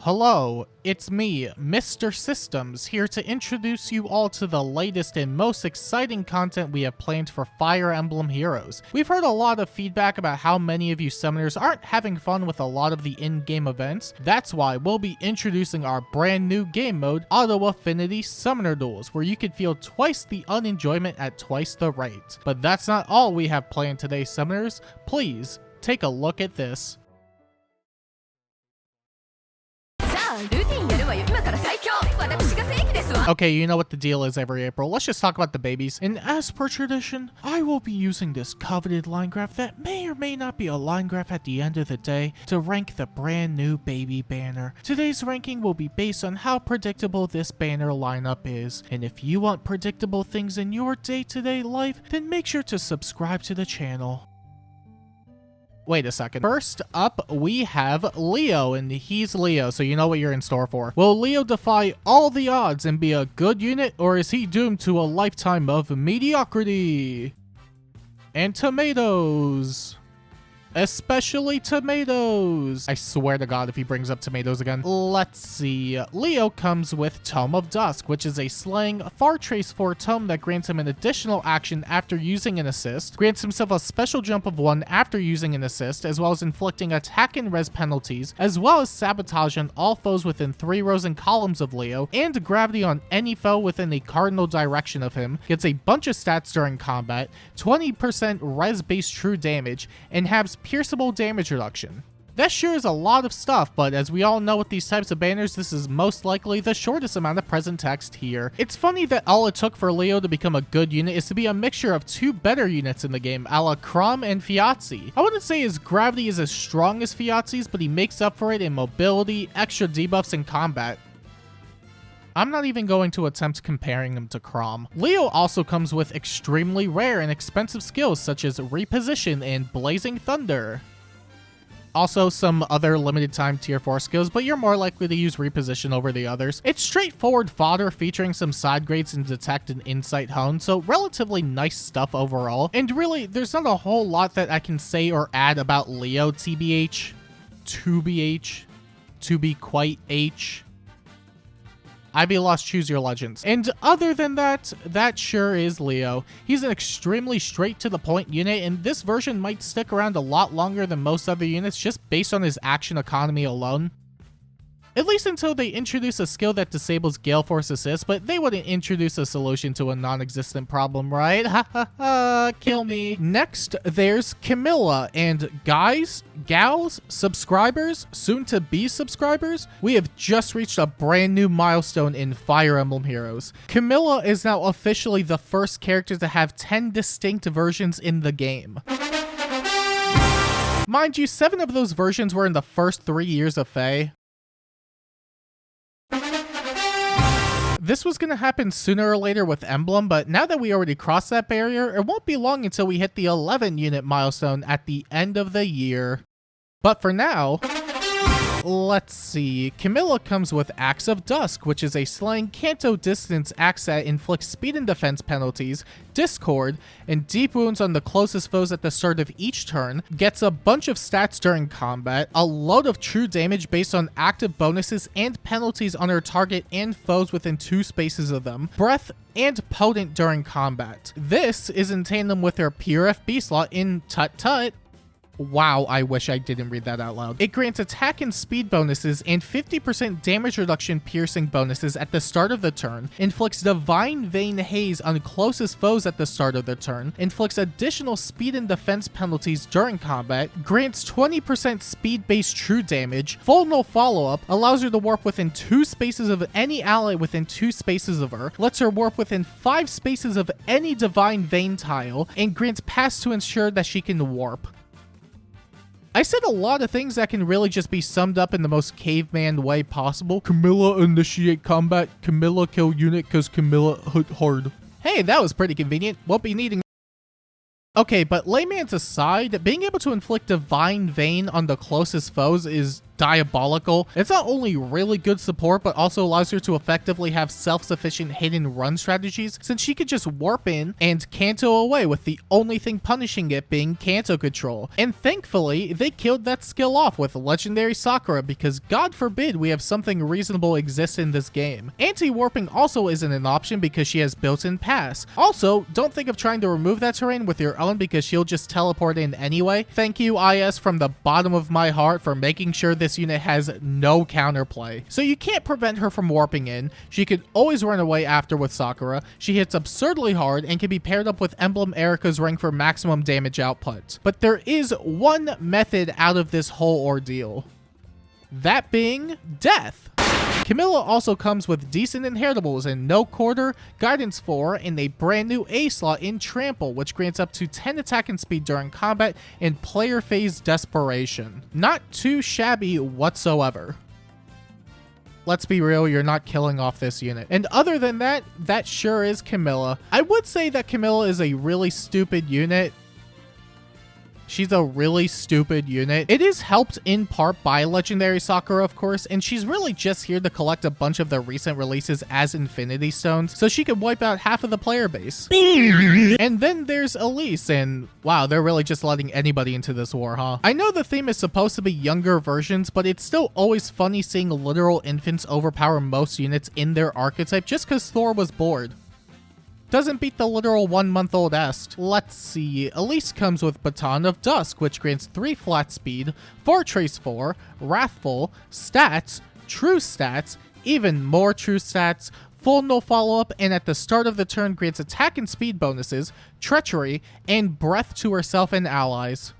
Hello, it's me, Mr. Systems, here to introduce you all to the latest and most exciting content we have planned for Fire Emblem Heroes. We've heard a lot of feedback about how many of you summoners aren't having fun with a lot of the in-game events. That's why we'll be introducing our brand new game mode, Auto Affinity Summoner Duels, where you can feel twice the unenjoyment at twice the rate. But that's not all we have planned today, summoners. Please, take a look at this. Okay, you know what the deal is every April. Let's just talk about the babies. And as per tradition, I will be using this coveted line graph that may or may not be a line graph at the end of the day to rank the brand new baby banner. Today's ranking will be based on how predictable this banner lineup is. And if you want predictable things in your day-to-day life, then make sure to subscribe to the channel. Wait a second. First up, we have Leo, and he's Leo, so you know what you're in store for. Will Leo defy all the odds and be a good unit, or is he doomed to a lifetime of mediocrity? And tomatoes. Especially tomatoes. I swear to God if he brings up tomatoes again. Let's see. Leo comes with Tome of Dusk, which is a slang Far Trace 4 tome that grants him an additional action after using an assist, grants himself a special jump of 1 after using an assist, as well as inflicting attack and res penalties, as well as sabotage on all foes within 3 rows and columns of Leo, and gravity on any foe within the cardinal direction of him, gets a bunch of stats during combat, 20% res-based true damage, and has pierceable damage reduction. That sure is a lot of stuff, but as we all know with these types of banners, this is most likely the shortest amount of present text here. It's funny that all it took for Leo to become a good unit is to be a mixture of 2 better units in the game, a la Chrom and Fiatzi. I wouldn't say his gravity is as strong as Fiatzi's, but he makes up for it in mobility, extra debuffs, and combat. I'm not even going to attempt comparing him to Chrom. Leo also comes with extremely rare and expensive skills such as Reposition and Blazing Thunder. Also some other limited time tier 4 skills, but you're more likely to use Reposition over the others. It's straightforward fodder featuring some side grades in Detect and Insight Hone, so relatively nice stuff overall. And really, there's not a whole lot that I can say or add about Leo, TBH, 2BH, to be quite H. I be lost, choose your legends. And other than that, that sure is Leo. He's an extremely straight to the point unit, and this version might stick around a lot longer than most other units just based on his action economy alone. At least until they introduce a skill that disables Gale Force Assist, but they wouldn't introduce a solution to a non-existent problem, right? Ha ha ha, kill me. Next, there's Camilla, and guys, gals, subscribers, soon-to-be subscribers, we have just reached a brand new milestone in Fire Emblem Heroes. Camilla is now officially the first character to have 10 distinct versions in the game. Mind you, 7 of those versions were in the first 3 years of FEH. This was going to happen sooner or later with Emblem, but now that we already crossed that barrier, it won't be long until we hit the 11 unit milestone at the end of the year. But for now, let's see. Camilla comes with Axe of Dusk, which is a slang Canto Distance axe that inflicts speed and defense penalties, discord, and deep wounds on the closest foes at the start of each turn, gets a bunch of stats during combat, a load of true damage based on active bonuses and penalties on her target and foes within 2 spaces of them, breath, and potent during combat. This is in tandem with her pure FB slot in Tut Tut. Wow, I wish I didn't read that out loud. It grants attack and speed bonuses and 50% damage reduction piercing bonuses at the start of the turn, inflicts Divine Vein Haze on closest foes at the start of the turn, inflicts additional speed and defense penalties during combat, grants 20% speed-based true damage, full no follow-up, allows her to warp within 2 spaces of any ally within 2 spaces of her, lets her warp within 5 spaces of any Divine Vein tile, and grants pass to ensure that she can warp. I said a lot of things that can really just be summed up in the most caveman way possible. Camilla initiate combat, Camilla kill unit cause Camilla hit hard. Hey, that was pretty convenient. Won't be needing. Okay, but layman's aside, being able to inflict Divine Vein on the closest foes is diabolical. It's not only really good support, but also allows her to effectively have self-sufficient hidden run strategies, since she could just warp in and Canto away, with the only thing punishing it being Canto control. And thankfully, they killed that skill off with legendary Sakura, because God forbid we have something reasonable exist in this game. Anti-warping also isn't an option because she has built-in pass. Also, don't think of trying to remove that terrain with your own because she'll just teleport in anyway. Thank you, IS, from the bottom of my heart for making sure this unit has no counterplay. So you can't prevent her from warping in. She could always run away after with Sakura. She hits absurdly hard and can be paired up with Emblem Erica's ring for maximum damage output. But there is one method out of this whole ordeal. That being death. Camilla also comes with decent inheritables in No Quarter, Guidance 4, and a brand new A slot in Trample, which grants up to 10 attack and speed during combat and player phase Desperation. Not too shabby whatsoever. Let's be real, you're not killing off this unit. And other than that, that sure is Camilla. I would say that Camilla is a really stupid unit. She's a really stupid unit. It is helped in part by Legendary Sakura, of course, and she's really just here to collect a bunch of the recent releases as Infinity Stones, so she could wipe out half of the player base. And then there's Elise, and wow, they're really just letting anybody into this war, huh? I know the theme is supposed to be younger versions, but it's still always funny seeing literal infants overpower most units in their archetype just because Thor was bored. Doesn't beat the literal 1-month-old est. Let's see. Elise comes with Baton of Dusk, which grants 3 flat speed, 4 trace 4, wrathful, stats, true stats, even more true stats, full no follow-up, and at the start of the turn grants attack and speed bonuses, treachery, and breath to herself and allies.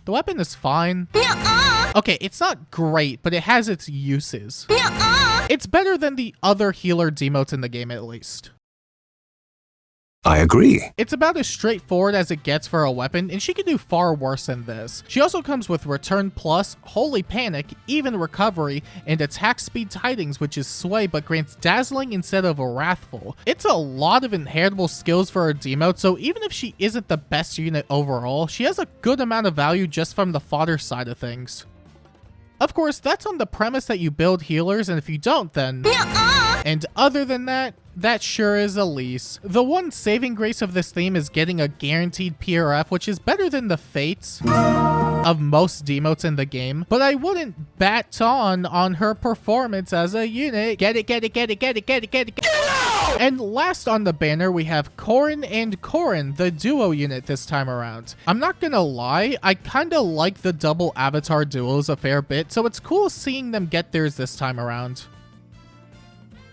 The weapon is fine. Okay, it's not great, but it has its uses. It's better than the other healer demotes in the game, at least. I agree. It's about as straightforward as it gets for a weapon, and she can do far worse than this. She also comes with Return Plus, Holy Panic, Even Recovery, and Attack Speed Tidings, which is Sway but grants Dazzling instead of Wrathful. It's a lot of inheritable skills for her demote, so even if she isn't the best unit overall, she has a good amount of value just from the fodder side of things. Of course, that's on the premise that you build healers, and if you don't, then... And other than that, that sure is Elise. The one saving grace of this theme is getting a guaranteed PRF, which is better than the fates of most demotes in the game, but I wouldn't bat on her performance as a unit. Get it. And last on the banner, we have Corrin and Corrin, the duo unit this time around. I'm not gonna lie, I kinda like the double avatar duos a fair bit, so it's cool seeing them get theirs this time around.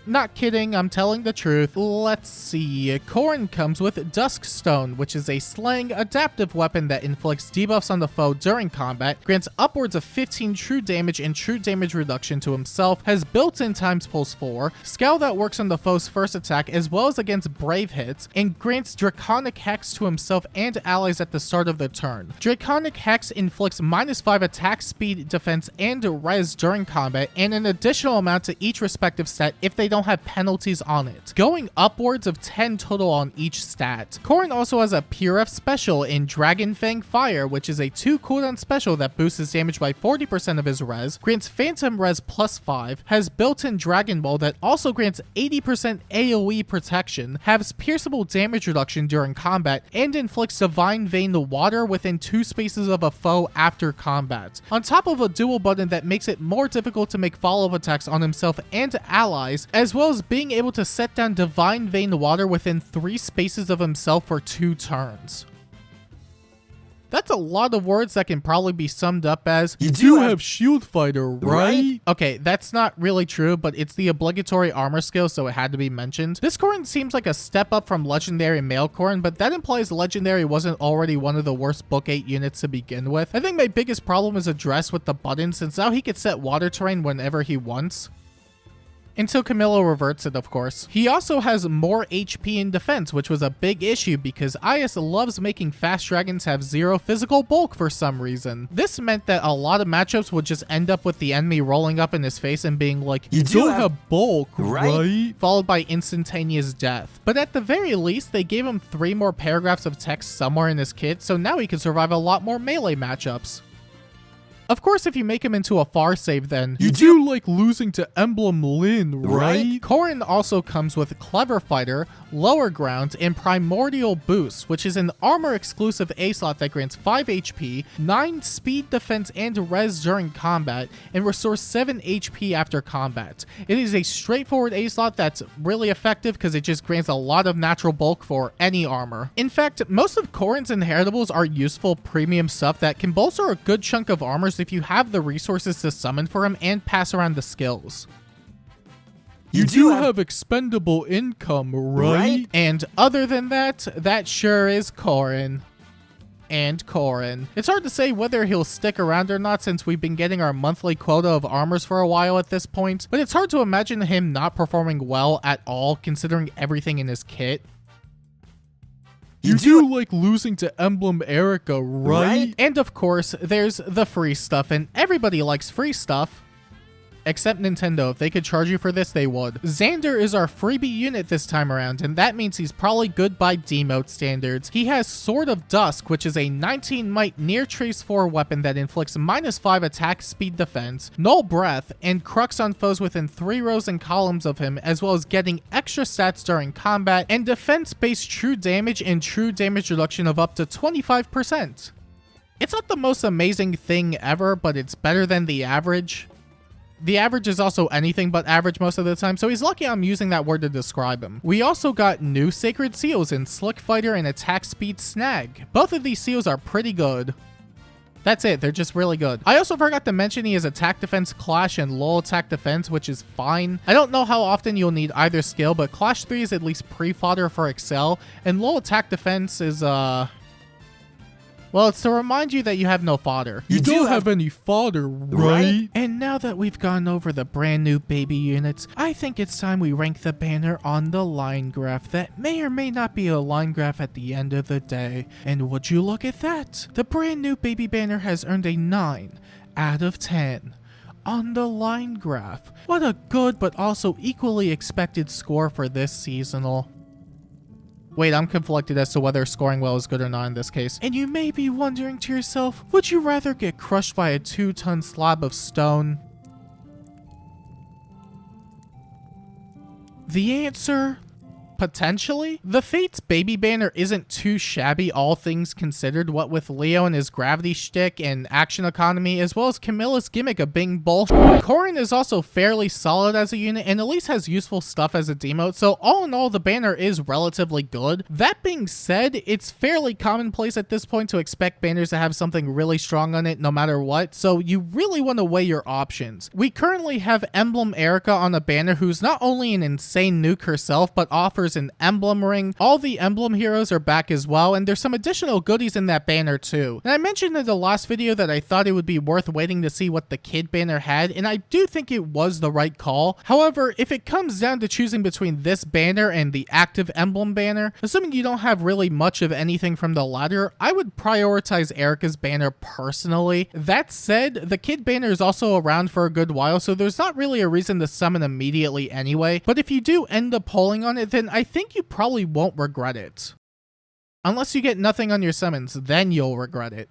Not kidding, I'm telling the truth. Let's see. Corrin comes with Duskstone, which is a slang adaptive weapon that inflicts debuffs on the foe during combat, grants upwards of 15 true damage and true damage reduction to himself, has built-in times pulse 4, scowl that works on the foe's first attack as well as against brave hits, and grants Draconic Hex to himself and allies at the start of the turn. Draconic Hex inflicts -5 attack, speed, defense, and res during combat, and an additional amount to each respective stat if they don't have penalties on it, going upwards of 10 total on each stat. Corrin also has a PRF special in Dragon Fang Fire, which is a 2 cooldown special that boosts his damage by 40% of his res, grants Phantom Res +5, has built-in Dragon Ball that also grants 80% AoE protection, has pierceable damage reduction during combat, and inflicts Divine Vein Water within 2 spaces of a foe after combat, on top of a dual button that makes it more difficult to make follow-up attacks on himself and allies, as well as being able to set down Divine Vein Water within 3 spaces of himself for 2 turns. That's a lot of words that can probably be summed up as, you do have Shield Fighter, right? Okay, that's not really true, but it's the obligatory armor skill, so it had to be mentioned. This Corrin seems like a step up from Legendary Male Corrin, but that implies Legendary wasn't already one of the worst Book 8 units to begin with. I think my biggest problem is addressed with the button, since now he could set water terrain whenever he wants. Until Camilla reverts it, of course. He also has more HP in defense, which was a big issue because IS loves making fast dragons have 0 physical bulk for some reason. This meant that a lot of matchups would just end up with the enemy rolling up in his face and being like, you don't have bulk, right? Followed by instantaneous death. But at the very least, they gave him 3 more paragraphs of text somewhere in his kit, so now he can survive a lot more melee matchups. Of course, if you make him into a far save, then you do like losing to Emblem Lin, right? Corrin also comes with Clever Fighter, Lower Ground, and Primordial Boost, which is an armor-exclusive A-slot that grants 5 HP, 9 speed, defense, and res during combat, and restores 7 HP after combat. It is a straightforward A-slot that's really effective because it just grants a lot of natural bulk for any armor. In fact, most of Corrin's inheritables are useful premium stuff that can bolster a good chunk of armors if you have the resources to summon for him and pass around the skills. You do have expendable income, right? And other than that, that sure is Corrin. And Corrin. It's hard to say whether he'll stick around or not since we've been getting our monthly quota of armors for a while at this point, but it's hard to imagine him not performing well at all considering everything in his kit. You do like losing to Emblem Erica, right? And of course, there's the free stuff, and everybody likes free stuff. Except Nintendo. If they could charge you for this, they would. Xander is our freebie unit this time around, and that means he's probably good by demote standards. He has Sword of Dusk, which is a 19 might near trace 4 weapon that inflicts -5 attack speed defense, null breath, and crucks on foes within 3 rows and columns of him, as well as getting extra stats during combat, and defense-based true damage and true damage reduction of up to 25%. It's not the most amazing thing ever, but it's better than the average. The average is also anything but average most of the time, so he's lucky I'm using that word to describe him. We also got new Sacred Seals in Slick Fighter and Attack Speed Snag. Both of these seals are pretty good. That's it, they're just really good. I also forgot to mention he has Attack Defense Clash and Low Attack Defense, which is fine. I don't know how often you'll need either skill, but Clash 3 is at least pre-fodder for Excel, and Low Attack Defense is, well, it's to remind you that you have no fodder. You don't have any fodder, right? And now that we've gone over the brand new baby units, I think it's time we rank the banner on the line graph that may or may not be a line graph at the end of the day. And would you look at that? The brand new baby banner has earned a 9 out of 10 on the line graph. What a good but also equally expected score for this seasonal. Wait, I'm conflicted as to whether scoring well is good or not in this case. And you may be wondering to yourself, would you rather get crushed by a 2-ton slab of stone? The answer? Potentially? The Fates baby banner isn't too shabby all things considered, what with Leo and his gravity shtick and action economy, as well as Camilla's gimmick of being bullshit. Corrin is also fairly solid as a unit, and Elise has useful stuff as a demote, so all in all the banner is relatively good. That being said, it's fairly commonplace at this point to expect banners to have something really strong on it no matter what, so you really want to weigh your options. We currently have Emblem Erica on a banner who's not only an insane nuke herself, but offers an emblem ring. All the emblem heroes are back as well, and there's some additional goodies in that banner too. And I mentioned in the last video that I thought it would be worth waiting to see what the kid banner had, and I do think it was the right call. However, if it comes down to choosing between this banner and the active emblem banner, assuming you don't have really much of anything from the latter, I would prioritize Erica's banner personally. That said, the kid banner is also around for a good while, so there's not really a reason to summon immediately anyway, but if you do end up pulling on it, then I think you probably won't regret it. Unless you get nothing on your summons, then you'll regret it.